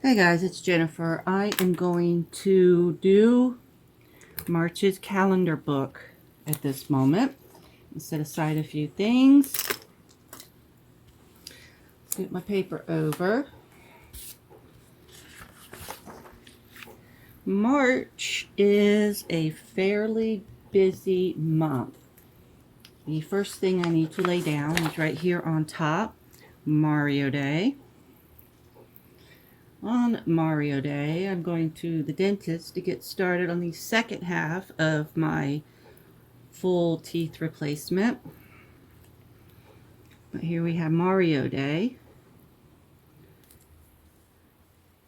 Hey guys, it's Jennifer. I am going to do March's calendar book at this moment. I'll set aside a few things. Scoot my paper over. March is a fairly busy month. The first thing I need to lay down is right here on top, Mario Day. On Mario Day, I'm going to the dentist to get started on the second half of my full teeth replacement. But here we have Mario Day.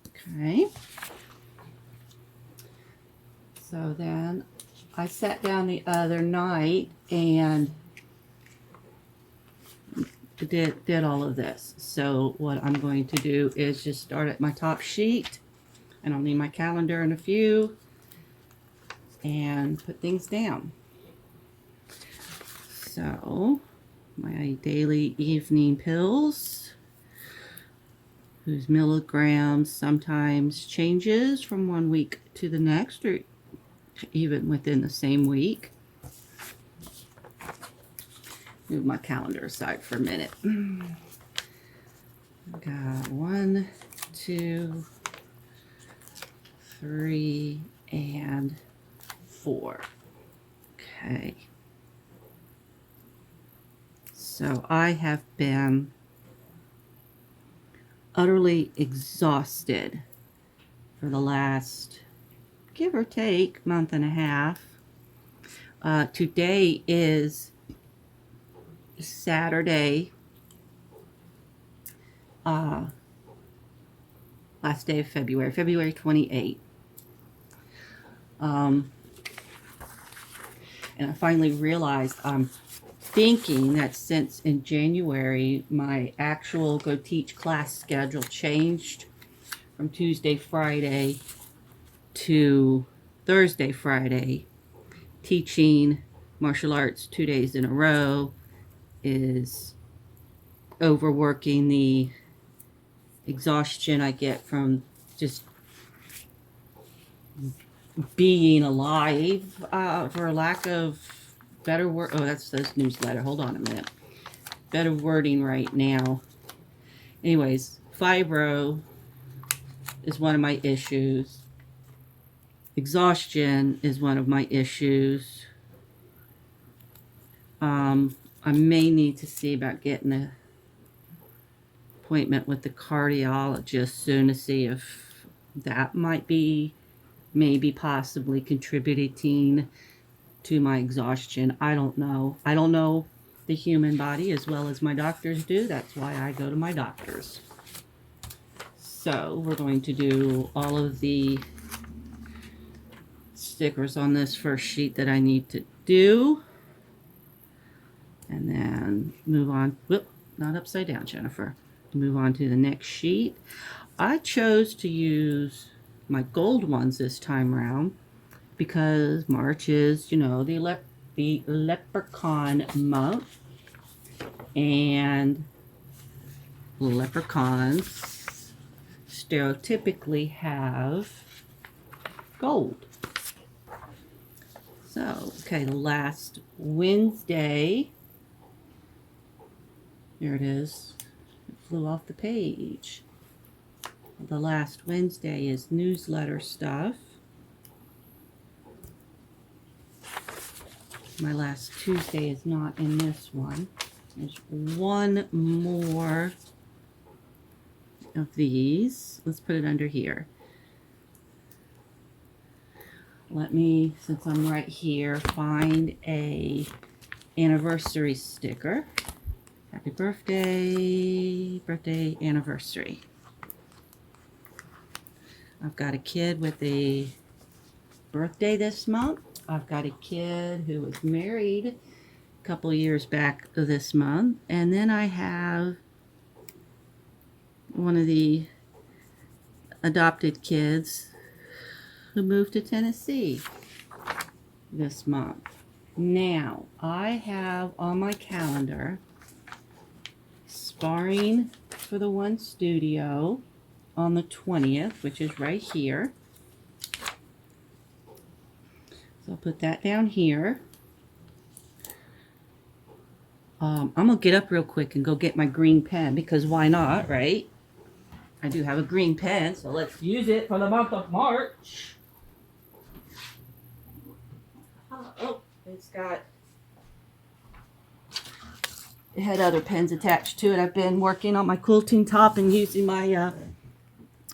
Okay. So then I sat down the other night and did all of this. So what I'm going to do is just start at my top sheet, and I'll need my calendar in a few, and put things down. So my daily evening pills, whose milligrams sometimes changes from one week to the next, or even within the same week. Move my calendar aside for a minute. I've got 1, 2, 3, and 4. Okay. So I have been utterly exhausted for the last, give or take, month and a half. Today is Saturday, last day of February, February 28th. And I finally realized I'm thinking that since in January my actual Go Teach class schedule changed from Tuesday, Friday to Thursday, Friday, teaching martial arts 2 days in a row is overworking the exhaustion I get from just being alive, for lack of better word. Oh, that's this newsletter. Hold on a minute. Better wording right now. Anyways, fibro is one of my issues. Exhaustion is one of my issues. I may need to see about getting an appointment with the cardiologist soon to see if that might be maybe possibly contributing to my exhaustion. I don't know. I don't know the human body as well as my doctors do. That's why I go to my doctors. So we're going to do all of the stickers on this first sheet that I need to do. And then move on. Whoop, not upside down, Jennifer. Move on to the next sheet. I chose to use my gold ones this time around because March is, the leprechaun month. And leprechauns stereotypically have gold. So, okay, the last Wednesday, there it is. It flew off the page. The last Wednesday is newsletter stuff. My last Tuesday is not in this one. There's one more of these. Let's put it under here. Let me, since I'm right here, find a anniversary sticker. Happy birthday, birthday, anniversary. I've got a kid with a birthday this month. I've got a kid who was married a couple years back this month. And then I have one of the adopted kids who moved to Tennessee this month. Now, I have on my calendar sparring for the One Studio on the 20th, which is right here. So I'll put that down here. I'm going to get up real quick and go get my green pen, because why not, right? I do have a green pen, so let's use it for the month of March. Oh, it had other pens attached to it. I've been working on my quilting top and using my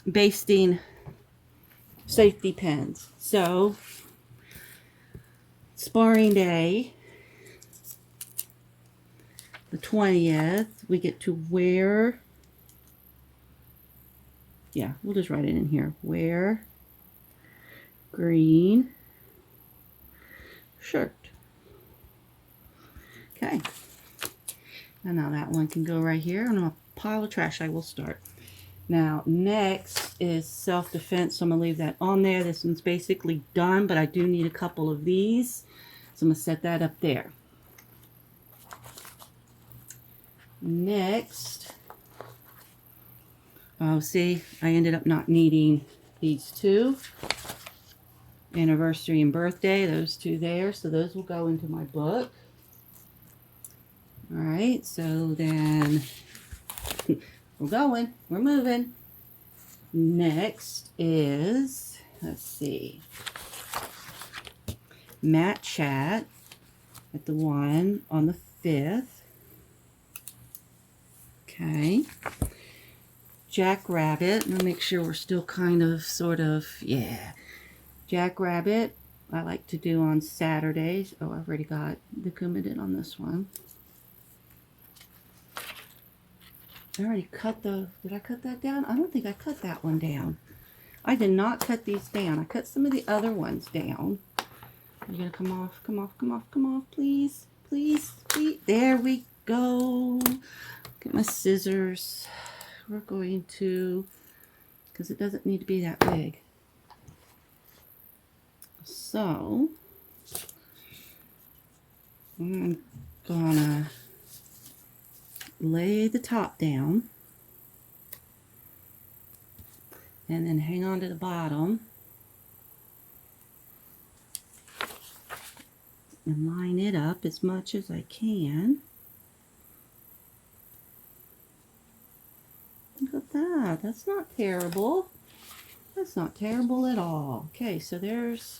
basting safety pens. So, sparring day, the 20th, we get to wear, yeah, we'll just write it in here, wear green shirt. Okay. And now that one can go right here. And on a pile of trash I will start. Now, next is self-defense. So I'm going to leave that on there. This one's basically done, but I do need a couple of these. So I'm going to set that up there. Next, oh, see, I ended up not needing these two. Anniversary and birthday, those two there. So those will go into my book. All right, so then we're going, we're moving. Next is, let's see, Mat Chat at the one on the 5th. Okay. Jackrabbit, let me make sure we're still kind of, sort of, yeah. Jackrabbit, I like to do on Saturdays. Oh, I've already got the Coumadin on this one. I already cut the, did I cut that down? I don't think I cut that one down. I did not cut these down. I cut some of the other ones down. You're going to come off, come off, come off, come off, please, please, please. There we go. Get my scissors. We're going to, because it doesn't need to be that big. So, I'm gonna lay the top down and then hang on to the bottom and line it up as much as I can. Look at that. That's not terrible. That's not terrible at all. Okay, so there's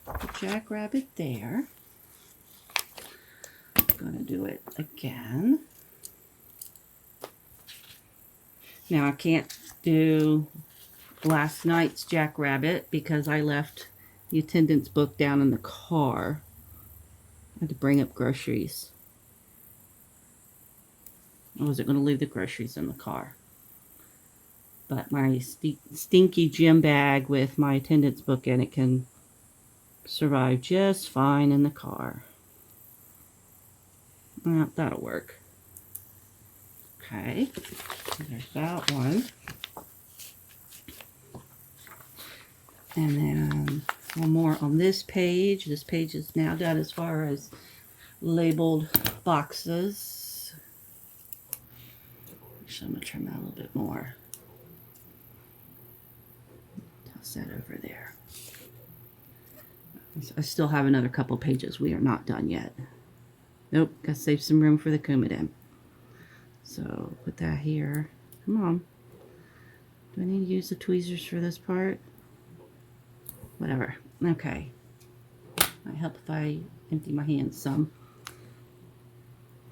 the jackrabbit there. I'm going to do it again. Now, I can't do last night's jackrabbit because I left the attendance book down in the car. I had to bring up groceries. I wasn't going to leave the groceries in the car. But my stinky gym bag with my attendance book in it can survive just fine in the car. Well, that'll work. Okay, there's that one. And then one more on this page. This page is now done as far as labeled boxes. Actually, I'm going to trim that a little bit more. Toss that over there. I still have another couple pages. We are not done yet. Nope, got to save some room for the Coumadin. So put that here. Come on. Do I need to use the tweezers for this part? Whatever. Okay. Might help if I empty my hands some.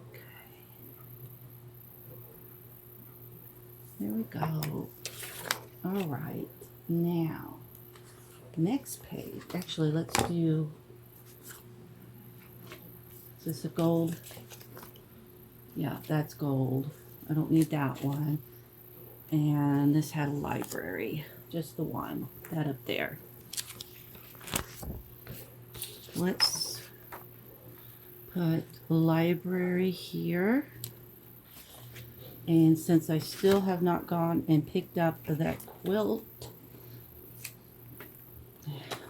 Okay. There we go. All right. Now, next page. Actually, let's do. Is this a gold? Yeah, that's gold. I don't need that one. And this had a library. Just the one. That up there. Let's put library here. And since I still have not gone and picked up that quilt,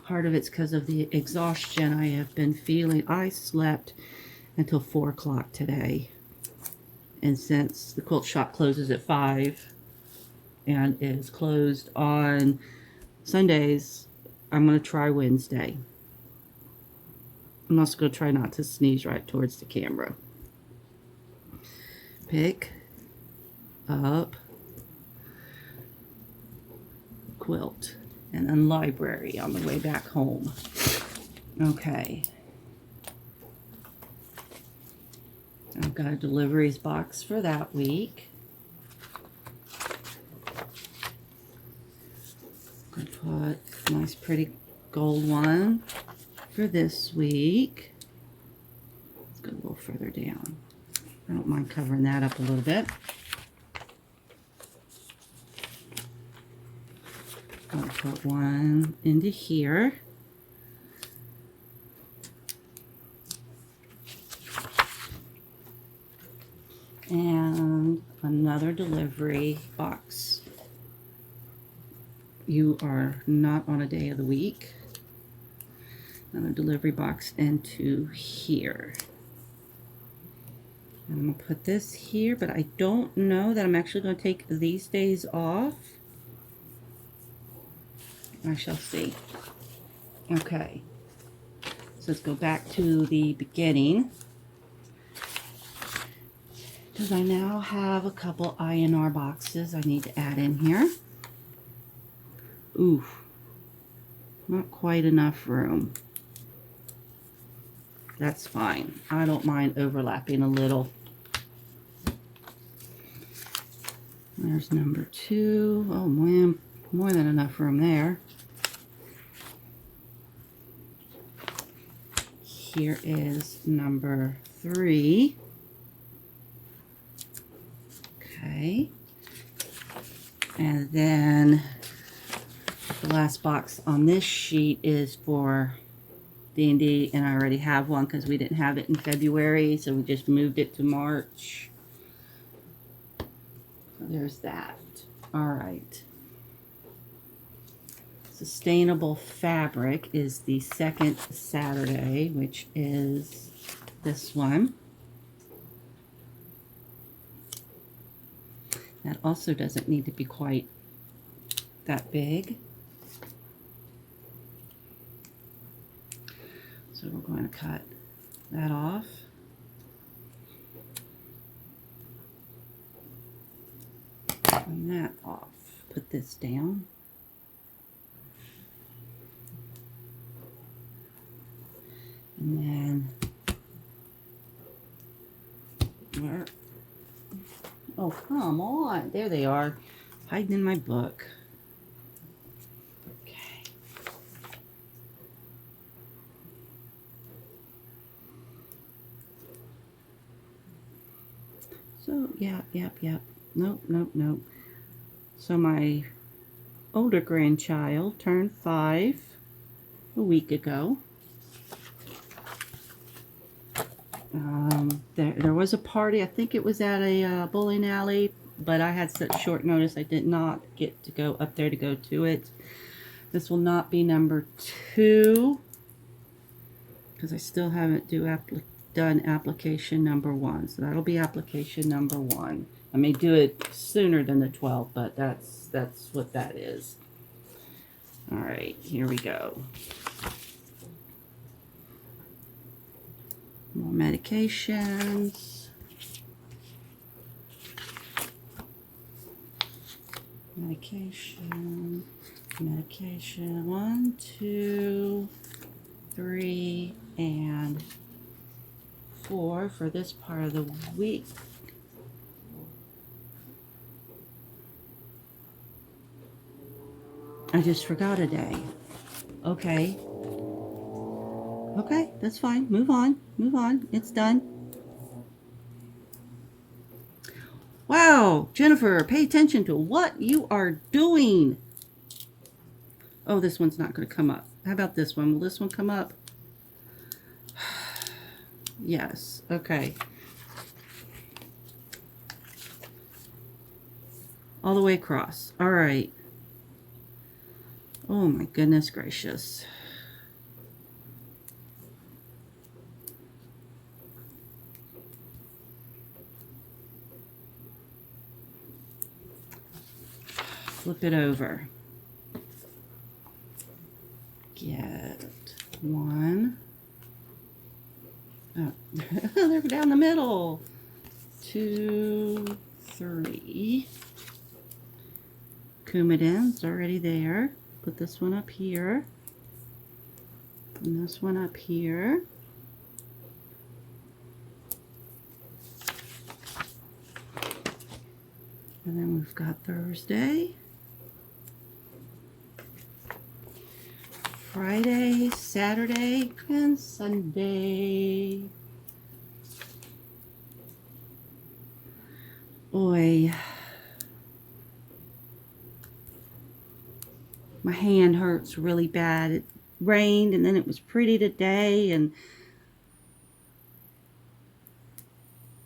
part of it's because of the exhaustion I have been feeling. I slept until 4 o'clock today. And since the quilt shop closes at 5, and is closed on Sundays. I'm going to try Wednesday. I'm also going to try not to sneeze right towards the camera. Pick up quilt and then library on the way back home. Okay. I've got a deliveries box for that week. I'm going to put a nice pretty gold one for this week. Let's go a little further down. I don't mind covering that up a little bit. I'll put one into here. And another delivery box. You are not on a day of the week. Another delivery box into here. I'm going to put this here, but I don't know that I'm actually going to take these days off. I shall see. Okay. So let's go back to the beginning. Because I now have a couple INR boxes I need to add in here. Ooh. Not quite enough room. That's fine. I don't mind overlapping a little. There's number 2. Oh man, more than enough room there. Here is number 3. Okay. And then the last box on this sheet is for D&D, and I already have one because we didn't have it in February, so we just moved it to March. So there's that. All right. Sustainable fabric is the second Saturday, which is this one. That also doesn't need to be quite that big. So we're going to cut that off. And that off. Put this down. And then, where? Oh, come on. There they are. Hiding in my book. Okay. So, yep. Nope. So my older grandchild turned 5 a week ago. There was a party. I think it was at a bowling alley, but I had such short notice I did not get to go up there to go to it. This will not be number 2 because I still haven't done application number 1. So that'll be application number 1. I may do it sooner than the 12th, but that's what that is. All right, here we go. More medications. Medication. 1, 2, 3, and 4 for this part of the week. I just forgot a day. Okay. Okay, that's fine. Move on. It's done. Wow, Jennifer, pay attention to what you are doing. Oh, this one's not going to come up. How about this one? Will this one come up? Yes. Okay. All the way across. All right. Oh my goodness gracious. flip it over. Get one. Oh, they're down the middle. 2, 3. Coumadin's already there. Put this one up here. And this one up here. And then we've got Thursday, Friday, Saturday, and Sunday. Boy, my hand hurts really bad. It rained and then it was pretty today, and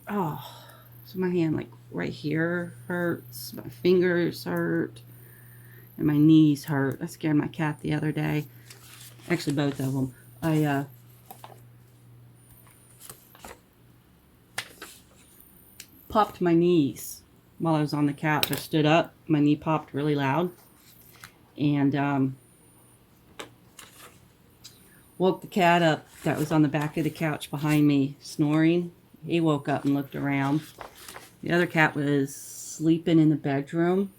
oh, so my hand like right here hurts, my fingers hurt, and my knees hurt. I scared my cat the other day. Actually, both of them. I popped my knees while I was on the couch. I stood up, my knee popped really loud, and woke the cat up that was on the back of the couch behind me, snoring. He woke up and looked around. The other cat was sleeping in the bedroom.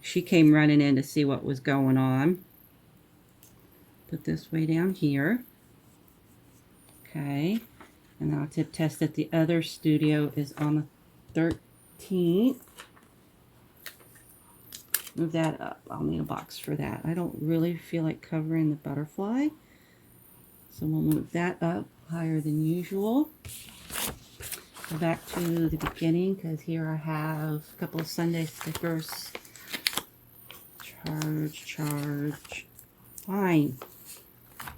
She came running in to see what was going on. Put this way down here. Okay. And I'll tip test that the other studio is on the 13th. Move that up. I'll need a box for that. I don't really feel like covering the butterfly. So we'll move that up higher than usual. Go back to the beginning, because here I have a couple of Sunday stickers. Charge. Fine.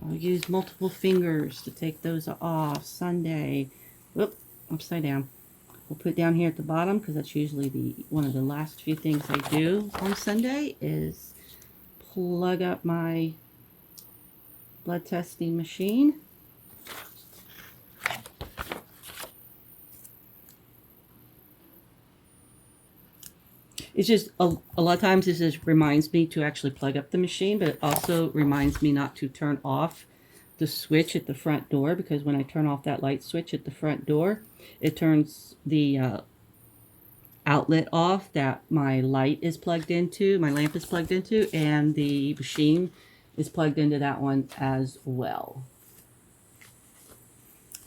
I'll use multiple fingers to take those off. Sunday. Whoop, upside down. We'll put down here at the bottom, because that's usually one of the last few things I do on Sunday is plug up my blood testing machine. It's just a lot of times this just reminds me to actually plug up the machine, but it also reminds me not to turn off the switch at the front door, because when I turn off that light switch at the front door, it turns the outlet off that my light is plugged into, my lamp is plugged into, and the machine is plugged into that one as well.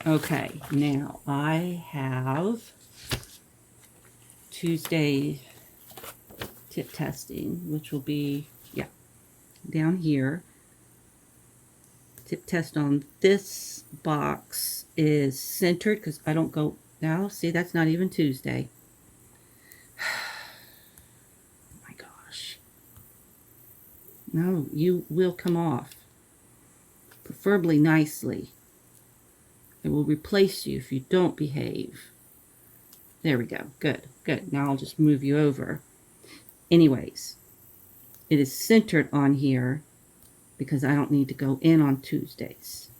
Okay, now I have Tuesday tip testing, which will be, down here. Tip test on this box is centered, because I don't go, now, see, that's not even Tuesday. Oh my gosh. No, you will come off. Preferably nicely. It will replace you if you don't behave. There we go. Good, good. Now I'll just move you over. Anyways, it is centered on here because I don't need to go in on Tuesdays.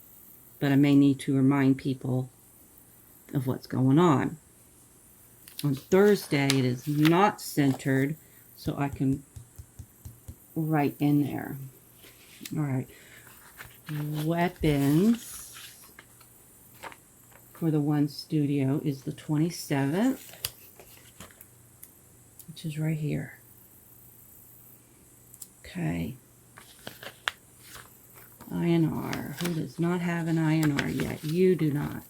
But I may need to remind people of what's going on. On Thursday, it is not centered, so I can write in there. All right. Weapons for the one studio is the 27th, which is right here. Okay. INR. Who does not have an INR yet? You do not.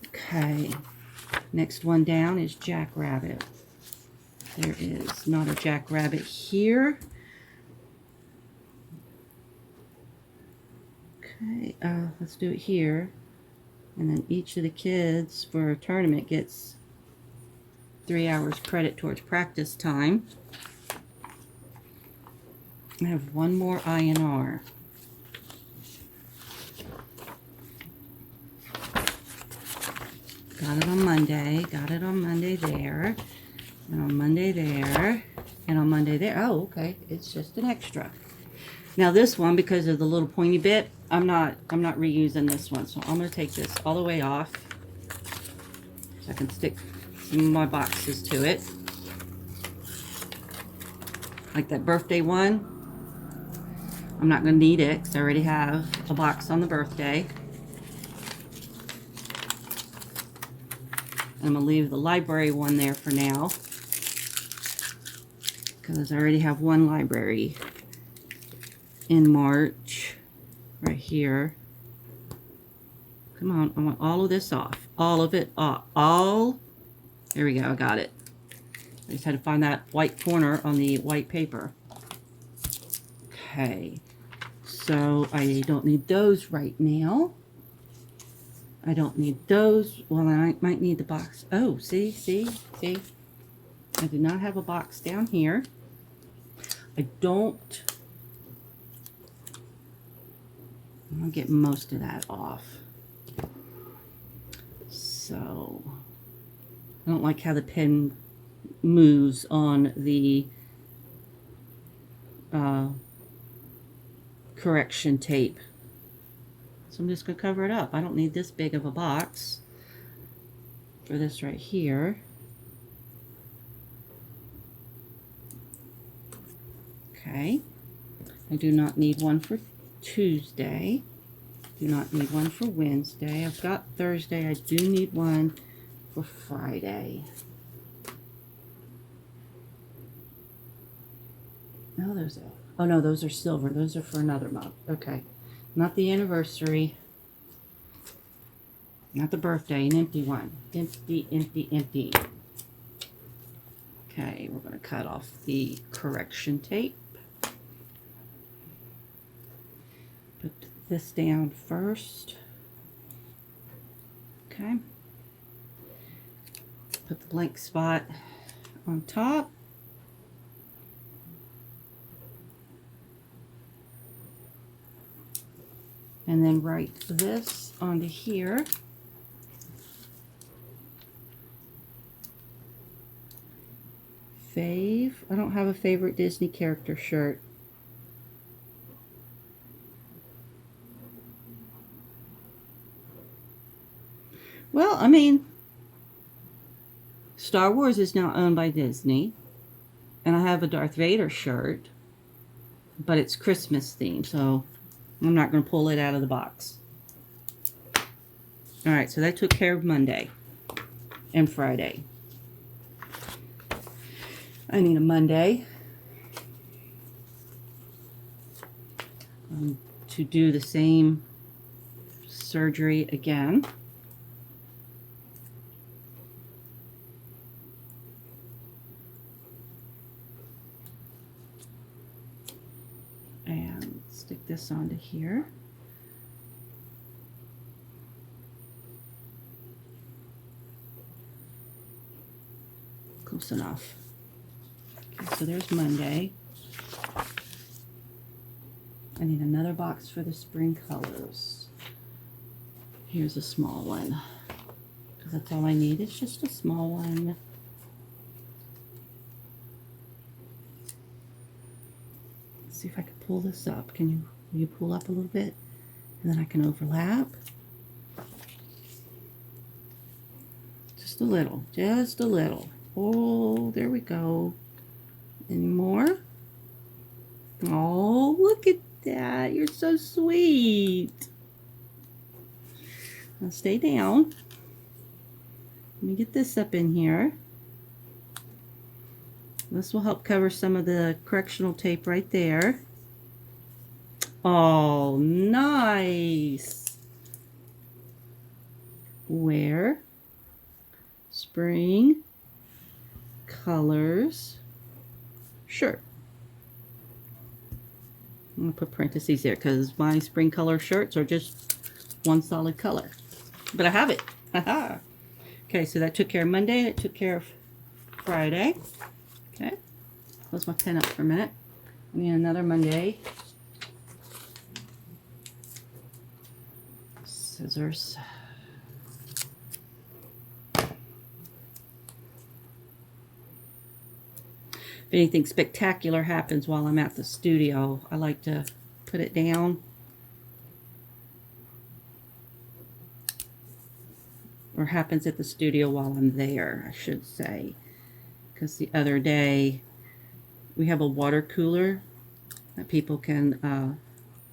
Okay. Next one down is Jackrabbit. There is not a Jackrabbit here. Okay. Let's do it here. And then each of the kids for a tournament gets 3 hours credit towards practice time. I have one more INR. Got it on Monday. Got it on Monday there. And on Monday there. And on Monday there. Oh, okay. It's just an extra. Now this one, because of the little pointy bit, I'm not reusing this one. So I'm going to take this all the way off. So I can stick some of my boxes to it. Like that birthday one. I'm not going to need it because I already have a box on the birthday. I'm going to leave the library one there for now because I already have one library in March right here. Come on, I want all of this off. All of it off. There we go, I got it. I just had to find that white corner on the white paper. Okay, so I don't need those right now. I don't need those. Well, I might need the box. Oh, see. I do not have a box down here. I'm going to get most of that off. So, I don't like how the pen moves on the correction tape. So I'm just going to cover it up. I don't need this big of a box for this right here. Okay. I do not need one for Tuesday. Do not need one for Wednesday. I've got Thursday. I do need one for Friday. No, oh no, those are silver. Those are for another month. Okay. Not the anniversary. Not the birthday. An empty one. Empty. Okay, we're going to cut off the correction tape. Put this down first. Okay. Put the blank spot on top. And then write this onto here. Fave. I don't have a favorite Disney character shirt. Well, I mean, Star Wars is now owned by Disney. And I have a Darth Vader shirt. But it's Christmas themed, so I'm not going to pull it out of the box. Alright, so that took care of Monday and Friday. I need a Monday to do the same surgery again. And stick this onto here. Close enough. Okay, so there's Monday. I need another box for the spring colors. Here's a small one. Because that's all I need. It's just a small one. Let's see if I can pull this up. Will you pull up a little bit? And then I can overlap. Just a little. Just a little. Oh, there we go. Any more? Oh, look at that. You're so sweet. Now stay down. Let me get this up in here. This will help cover some of the correctional tape right there. Oh, nice. Where? Spring colors shirt. I'm going to put parentheses there because my spring color shirts are just one solid color. But I have it. Haha. Okay, so that took care of Monday. It took care of Friday. Okay. Close my pen up for a minute. I need another Monday. Scissors. If anything spectacular happens while I'm at the studio, I like to put it down. Or or happens at the studio while I'm there, I should say. Because the other day, we have a water cooler that people can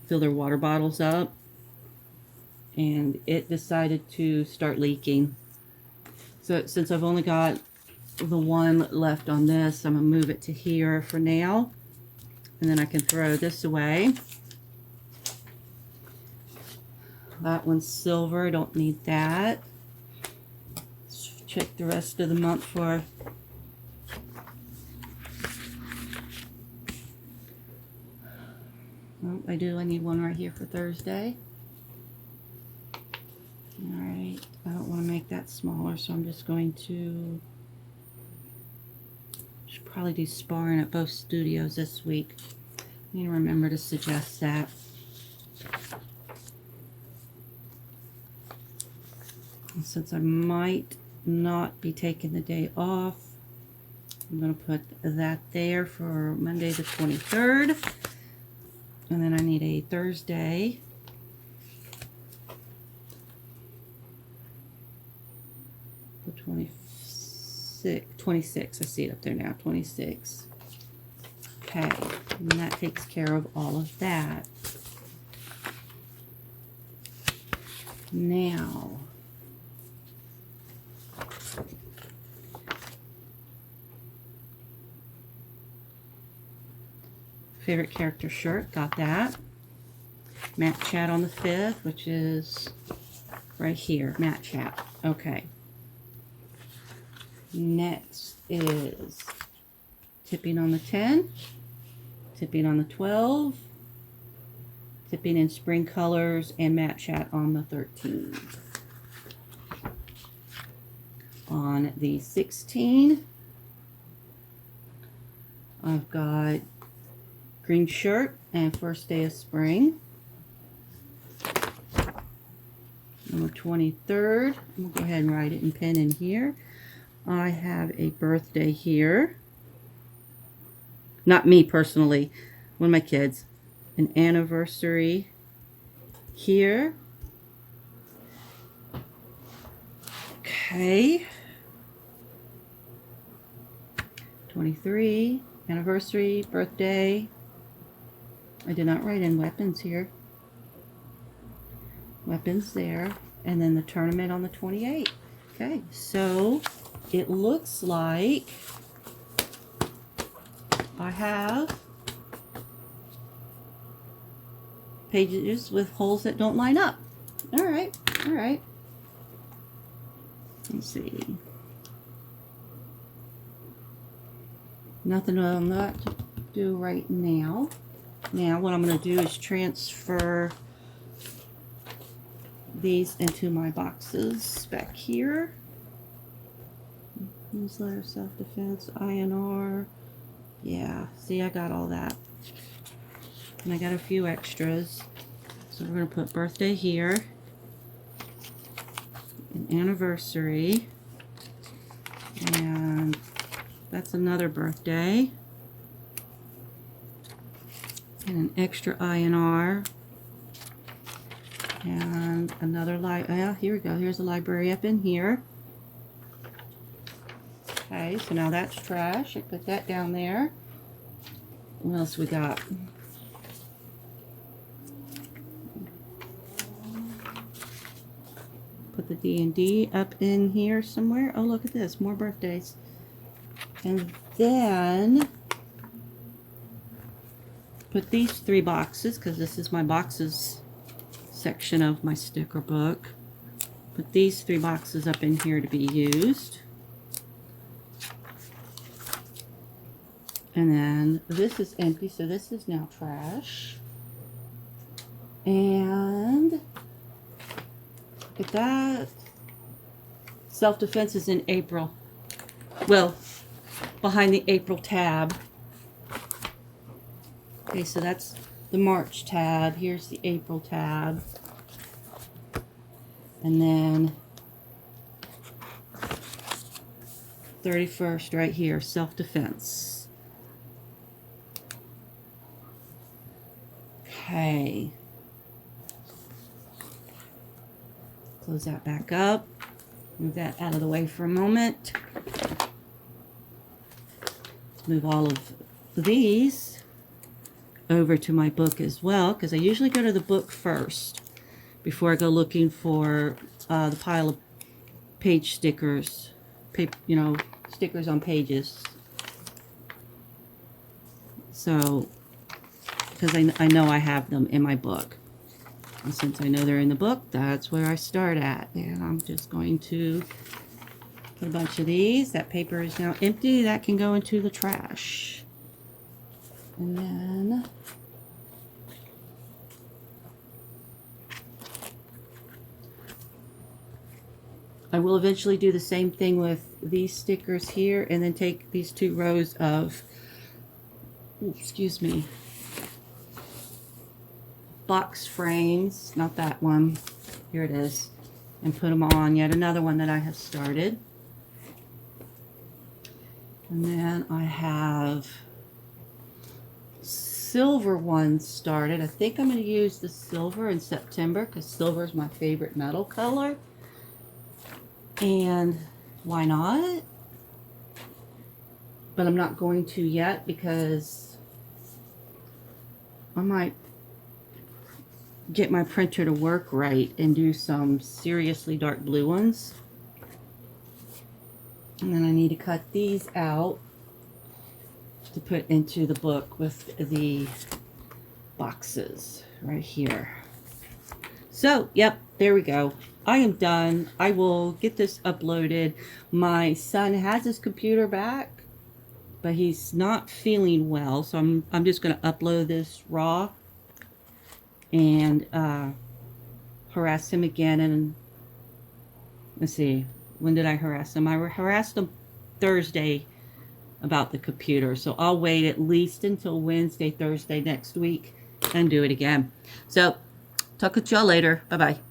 fill their water bottles up, and it decided to start leaking. So since I've only got the one left on this, I'm going to move it to here for now, and then I can throw this away. That one's silver, I don't need that. Let's check the rest of the month for oh, I need one right here for Thursday. Alright, I don't want to make that smaller, so I'm just going to should probably do sparring at both studios this week. I need to remember to suggest that. And since I might not be taking the day off, I'm going to put that there for Monday the 23rd. And then I need a Thursday. The 26. I see it up there now. 26. Okay. And that takes care of all of that. Now, favorite character shirt, got that. Matt Chat on the 5th, which is right here, Matt Chat. Okay. Next is tipping on the 10, tipping on the 12, tipping in spring colors, and Matt Chat on the 13. On the 16, I've got green shirt and first day of spring. On the 23rd, I'm going to go ahead and write it in pen in here. I have a birthday here. Not me personally, one of my kids. An anniversary here. Okay. 23, anniversary, birthday. I did not write in weapons here. Weapons there. And then the tournament on the 28th. Okay, so it looks like I have pages with holes that don't line up. All right, all right. Let's see. Nothing on that to do right now. Now what I'm going to do is transfer these into my boxes back here. Newsletter, self-defense, INR. Yeah, see, I got all that. And I got a few extras. So we're going to put birthday here. An anniversary. And that's another birthday. And an extra INR. And another here we go. Here's a library up in here. Okay, so now that's trash. I put that down there. What else we got? Put the D&D up in here somewhere. Oh, look at this. More birthdays. And then put these 3 boxes, because this is my boxes section of my sticker book. Put these 3 boxes up in here to be used. And then this is empty, so this is now trash. And look at that. Self-defense is in April. Well, behind the April tab. Okay, so that's the March tab. Here's the April tab. And then 31st right here, self-defense. Okay. Close that back up. Move that out of the way for a moment. Let's move all of these over to my book as well, because I usually go to the book first before I go looking for the pile of page stickers, you know, stickers on pages. So, because I know I have them in my book. And since I know they're in the book, that's where I start at. And I'm just going to put a bunch of these. That paper is now empty. That can go into the trash. And then I will eventually do the same thing with these stickers here, and then take these 2 rows of, excuse me, box frames, not that one, here it is, and put them on yet another one that I have started. And then I have silver ones started. I think I'm going to use the silver in September because silver is my favorite metal color. And why not? But I'm not going to yet because I might get my printer to work right and do some seriously dark blue ones. And then I need to cut these out to put into the book with the boxes right here. So, yep, there we go. I am done. I will get this uploaded. My son has his computer back, but he's not feeling well, so I'm just going to upload this raw and harass him again. And let's see, when did I harass him? I harassed him Thursday about the computer, so I'll wait at least until Wednesday, Thursday next week and do it again. So talk with y'all later. Bye bye.